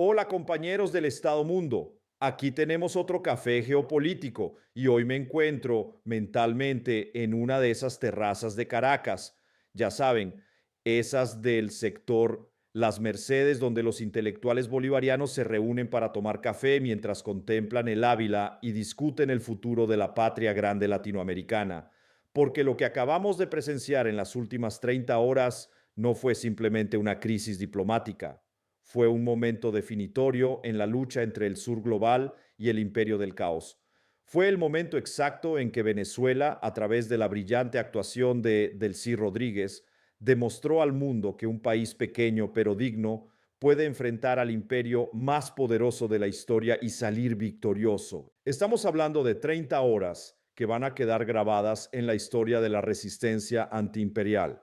Hola compañeros del Estado-Mundo, aquí tenemos otro café geopolítico y hoy me encuentro mentalmente en una de esas terrazas de Caracas. Ya saben, esas del sector Las Mercedes, donde los intelectuales bolivarianos se reúnen para tomar café mientras contemplan el Ávila y discuten el futuro de la patria grande latinoamericana. Porque lo que acabamos de presenciar en las últimas 30 horas no fue simplemente una crisis diplomática, fue un momento definitorio en la lucha entre el Sur Global y el Imperio del Caos. Fue el momento exacto en que Venezuela, a través de la brillante actuación de Delcy Rodríguez, demostró al mundo que un país pequeño pero digno puede enfrentar al imperio más poderoso de la historia y salir victorioso. Estamos hablando de 30 horas que van a quedar grabadas en la historia de la resistencia antiimperial.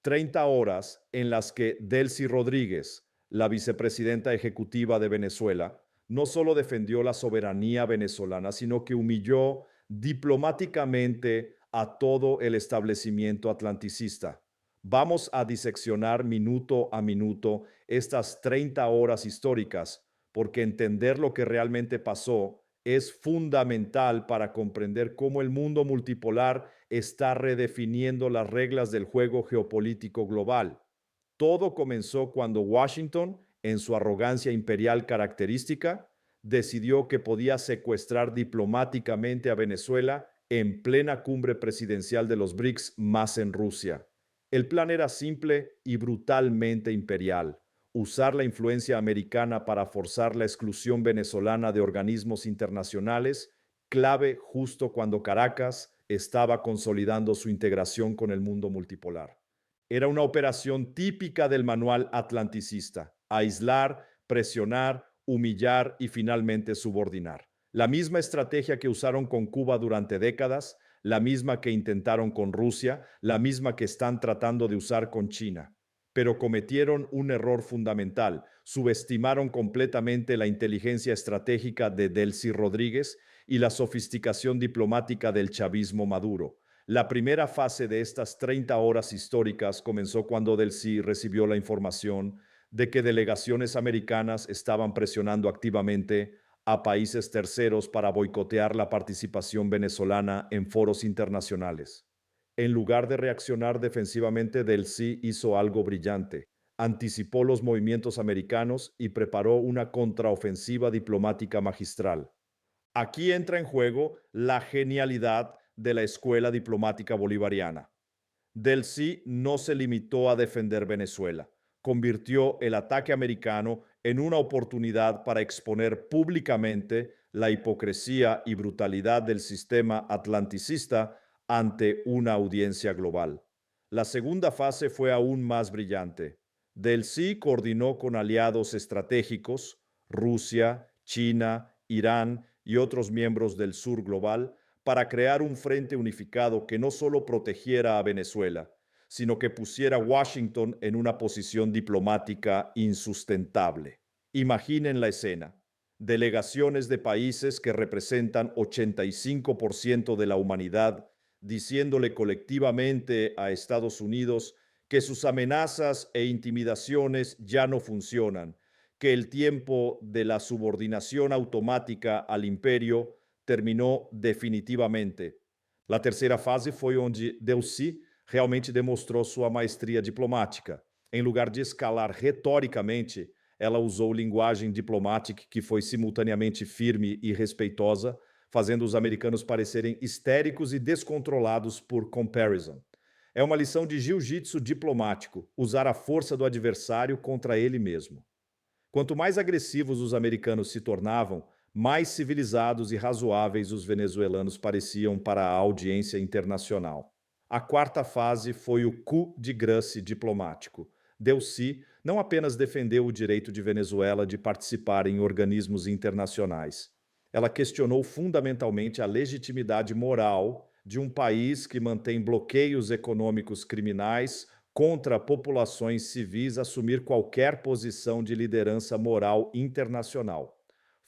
30 horas en las que Delcy Rodríguez, la vicepresidenta ejecutiva de Venezuela, no solo defendió la soberanía venezolana, sino que humilló diplomáticamente a todo el establecimiento atlanticista. Vamos a diseccionar minuto a minuto estas 30 horas históricas, porque entender lo que realmente pasó es fundamental para comprender cómo el mundo multipolar está redefiniendo las reglas del juego geopolítico global. Todo comenzó cuando Washington, en su arrogancia imperial característica, decidió que podía secuestrar diplomáticamente a Venezuela en plena cumbre presidencial de los BRICS, más en Rusia. El plan era simple y brutalmente imperial: usar la influencia americana para forzar la exclusión venezolana de organismos internacionales, clave justo cuando Caracas estaba consolidando su integración con el mundo multipolar. Era una operación típica del manual atlanticista: aislar, presionar, humillar y finalmente subordinar. La misma estrategia que usaron con Cuba durante décadas, la misma que intentaron con Rusia, la misma que están tratando de usar con China. Pero cometieron un error fundamental: subestimaron completamente la inteligencia estratégica de Delcy Rodríguez y la sofisticación diplomática del chavismo maduro. La primera fase de estas 30 horas históricas comenzó cuando Delcy recibió la información de que delegaciones americanas estaban presionando activamente a países terceros para boicotear la participación venezolana en foros internacionales. En lugar de reaccionar defensivamente, Delcy hizo algo brillante: anticipó los movimientos americanos y preparó una contraofensiva diplomática magistral. Aquí entra en juego la genialidad de la escuela diplomática bolivariana. Delcy no se limitó a defender Venezuela, convirtió el ataque americano en una oportunidad para exponer públicamente la hipocresía y brutalidad del sistema atlanticista ante una audiencia global. La segunda fase fue aún más brillante. Delcy coordinó con aliados estratégicos, Rusia, China, Irán y otros miembros del Sur Global, para crear un frente unificado que no solo protegiera a Venezuela, sino que pusiera a Washington en una posición diplomática insustentable. Imaginen la escena: delegaciones de países que representan 85% de la humanidad diciéndole colectivamente a Estados Unidos que sus amenazas e intimidaciones ya no funcionan, que el tiempo de la subordinación automática al imperio terminou definitivamente. A terceira fase foi onde Delcy realmente demonstrou sua maestria diplomática. Em lugar de escalar retoricamente, ela usou linguagem diplomática que foi simultaneamente firme e respeitosa, fazendo os americanos parecerem histéricos e descontrolados por comparison. É uma lição de jiu-jitsu diplomático: usar a força do adversário contra ele mesmo. Quanto mais agressivos os americanos se tornavam, mais civilizados e razoáveis os venezuelanos pareciam para a audiência internacional. A quarta fase foi o coup de grace diplomático. Delcy não apenas defendeu o direito de Venezuela de participar em organismos internacionais. Ela questionou fundamentalmente a legitimidade moral de um país que mantém bloqueios econômicos criminais contra populações civis assumir qualquer posição de liderança moral internacional.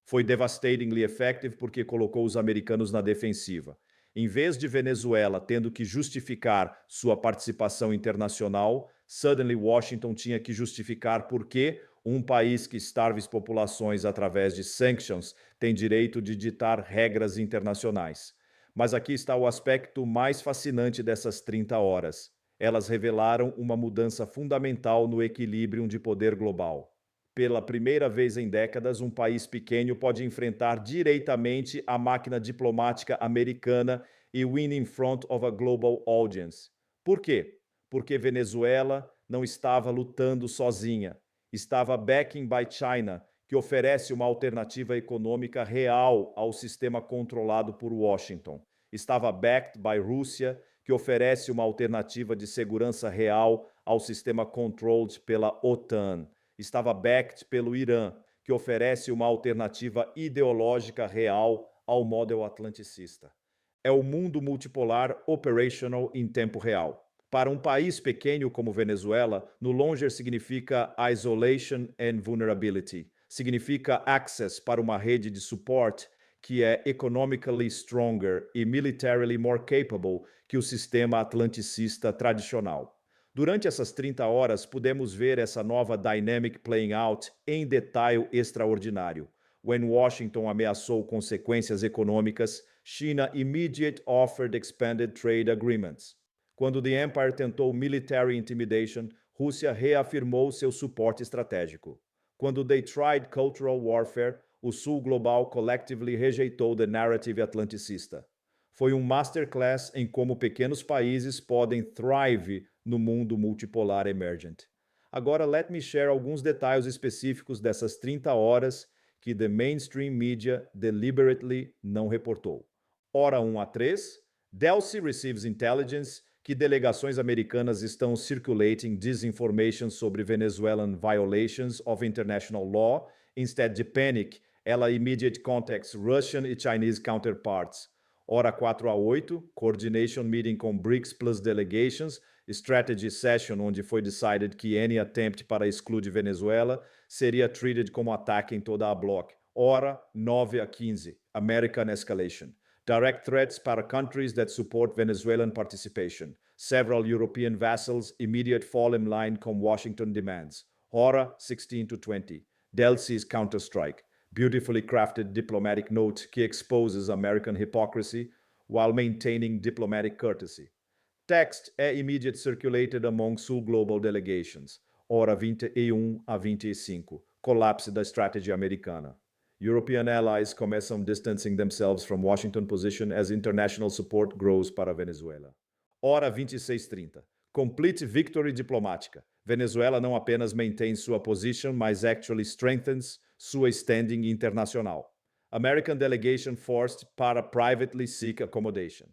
Foi devastatingly effective porque colocou os americanos na defensiva. Em vez de Venezuela tendo que justificar sua participação internacional, suddenly Washington tinha que justificar por que Um país que starve populações através de sanctions tem direito de ditar regras internacionais. Mas aqui está o aspecto mais fascinante dessas 30 horas. Elas revelaram uma mudança fundamental no equilíbrio de poder global. Pela primeira vez em décadas, um país pequeno pode enfrentar diretamente a máquina diplomática americana e win in front of a global audience. Por quê? Porque Venezuela não estava lutando sozinha. Estava backing by China, que oferece uma alternativa econômica real ao sistema controlado por Washington. Estava backed by Rússia, que oferece uma alternativa de segurança real ao sistema controlled pela OTAN. Estava backed pelo Irã, que oferece uma alternativa ideológica real ao modelo atlanticista. É o mundo multipolar operational em tempo real. Para um país pequeno como Venezuela, no longer significa isolation and vulnerability. Significa access para uma rede de suporte que é economically stronger e militarily more capable que o sistema atlanticista tradicional. Durante essas 30 horas, pudemos ver essa nova dynamic playing out em detalhe extraordinário. When Washington ameaçou consequências econômicas, China immediately offered expanded trade agreements. Quando the Empire tentou military intimidation, Rússia reafirmou seu suporte estratégico. Quando they tried cultural warfare, o Sur Global collectively rejeitou the narrative atlanticista. Foi um masterclass em como pequenos países podem thrive no mundo multipolar emergent. Agora, let me share alguns detalhes específicos dessas 30 horas que the mainstream media deliberately não reportou. Hora 1 a 3, Delcy receives intelligence que delegações americanas estão circulating disinformation sobre Venezuelan violations of international law. Instead de panic, ela immediate contacts Russian e Chinese counterparts. Hora 4 a 8, coordination meeting com BRICS plus delegations, strategy session onde foi decided que any attempt para excluir Venezuela seria treated como ataque em toda a bloc. Hora 9 a 15, American escalation. Direct threats para countries that support Venezuelan participation. Several European vassals immediate fall in line com Washington demands. Hora 16 to 20. Delcy's counterstrike. Beautifully crafted diplomatic note que exposes American hypocrisy while maintaining diplomatic courtesy. Text é immediate circulated among Sur Global delegations. Hora 21 a 25. Collapse da strategy americana. European allies começam distancing themselves from Washington position as international support grows para Venezuela. Hora 26:30. Complete victory diplomática. Venezuela não apenas mantém sua position, mas actually strengthens sua standing internacional. American delegation forced para privately seek accommodation.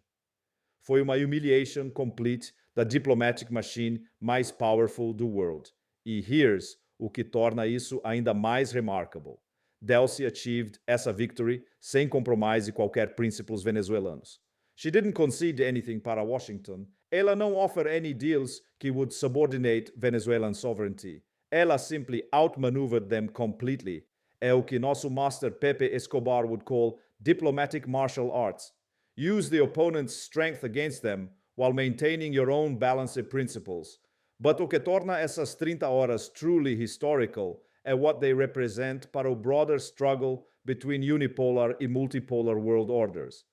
Foi uma humiliation complete da diplomatic machine mais powerful do world. E here's o que torna isso ainda mais remarkable. Delcy achieved essa victory sem compromise qualquer princípios venezuelanos. She didn't concede anything para Washington. Ela não offer any deals que would subordinate Venezuelan sovereignty. Ela simply outmaneuvered them completely. É o que nosso master Pepe Escobar would call diplomatic martial arts. Use the opponent's strength against them while maintaining your own balanced principles. But o que torna essas 30 horas truly historical é what they represent para o broader struggle between unipolar e multipolar world orders.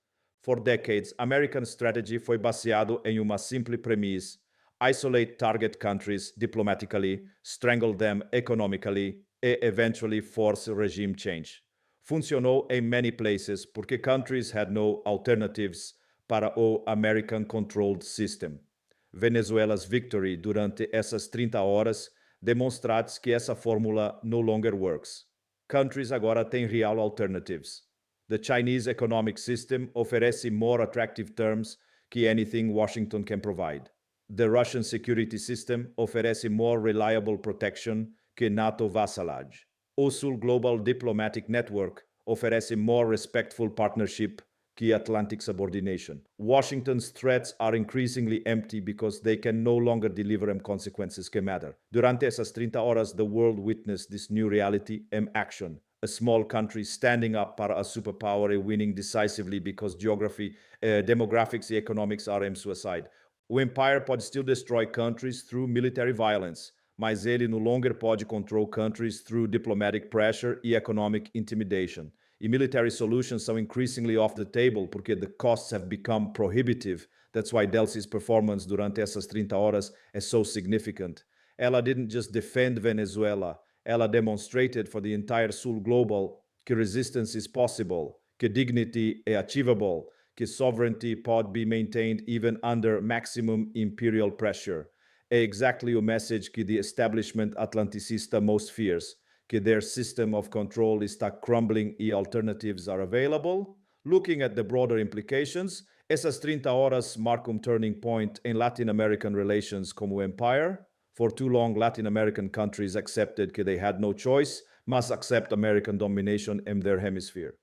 For decades, American strategy foi baseado em uma simples premissa: isolate target countries diplomatically, strangle them economically e eventually force regime change. Funcionou em many places porque countries had no alternatives para o American-controlled system. Venezuela's victory durante essas 30 horas demonstrates que essa fórmula no longer works. Countries agora têm real alternatives. The Chinese economic system oferece more attractive terms que anything Washington can provide. The Russian security system oferece more reliable protection que NATO vassalage. O Sur Global Diplomatic Network oferece more respectful partnership que Atlantic subordination. Washington's threats are increasingly empty because they can no longer deliver consequences que matter. Durante essas 30 horas, the world witnessed this new reality in action. A small country standing up para a superpower and winning decisively because geography, demographics e economics are em sua side. O Empire pode still destroy countries through military violence, mas ele no longer pode control countries through diplomatic pressure e economic intimidation. E military solutions são increasingly off the table porque the costs have become prohibitive. That's why Delcy's performance durante essas 30 horas é so significant. Ela didn't just defend Venezuela, ela demonstrated for the entire Sur Global que resistance is possible, que dignity é achievable, que sovereignty pode be maintained even under maximum imperial pressure. É exactly o message que the establishment atlanticista most fears, que their system of control está crumbling e alternatives are available. Looking at the broader implications, essas 30 horas marcam turning point em Latin American relations como empire. For too long, Latin American countries accepted that they had no choice, must accept American domination in their hemisphere.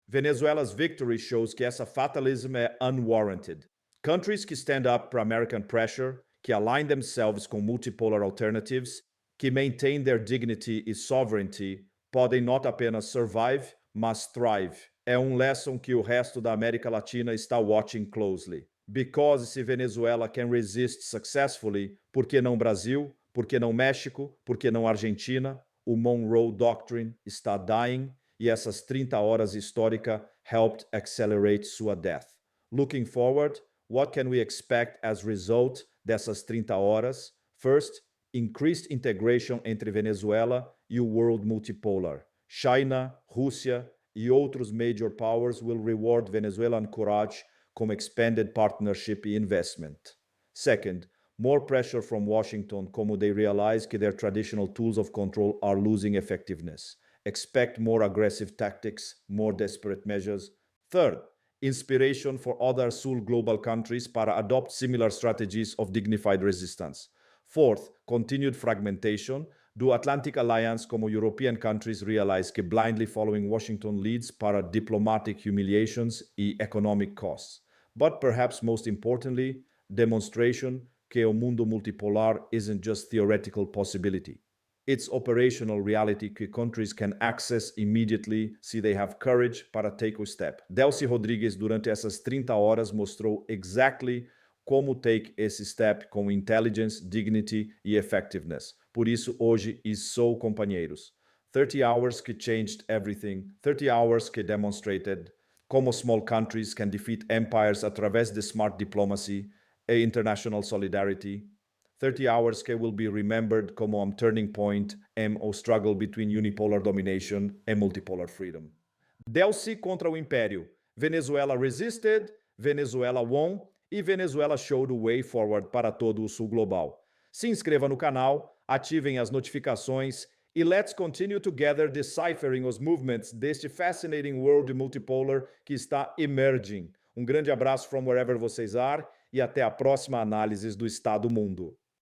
Venezuela's victory shows que essa fatalism é unwarranted. Countries que stand up para American pressure, que align themselves com multipolar alternatives, que maintain their dignity e sovereignty, podem not apenas survive, mas thrive. É lesson que o resto da América Latina está watching closely. Because se Venezuela can resist successfully, por que não Brasil? Por que não México? Por que não Argentina? O Monroe Doctrine está dying e essas 30 horas histórica helped accelerate sua death. Looking forward, what can we expect as result dessas 30 horas? First, increased integration entre Venezuela e o world multipolar. China, Rússia e outros major powers will reward Venezuelan courage com expanded partnership e investment. Second, more pressure from Washington como they realize que their traditional tools of control are losing effectiveness. Expect more aggressive tactics, more desperate measures. Third, inspiration for other Sur Global countries para adopt similar strategies of dignified resistance. Fourth, continued fragmentation. Do Atlantic Alliance como European countries realize que blindly following Washington leads para diplomatic humiliations e economic costs. But perhaps most importantly, demonstration que o mundo multipolar isn't just theoretical possibility. It's operational reality que countries can access immediately se they have courage para take a step. Delcy Rodríguez, durante essas 30 horas, mostrou exactly como take esse step com intelligence, dignity e effectiveness. Por isso, hoje, is so companheiros. 30 hours que changed everything, 30 hours que demonstrated como small countries can defeat empires através de smart diplomacy e international solidarity. 30 hours que will be remembered como turning point em o struggle between unipolar domination and multipolar freedom. Delcy contra o Império. Venezuela resisted, Venezuela won e Venezuela showed the way forward para todo o Sul Global. Se inscreva no canal, ativem as notificações e let's continue together deciphering os movements deste fascinating world multipolar que está emerging. Um grande abraço from wherever vocês are e até a próxima análise do Estado-Mundo.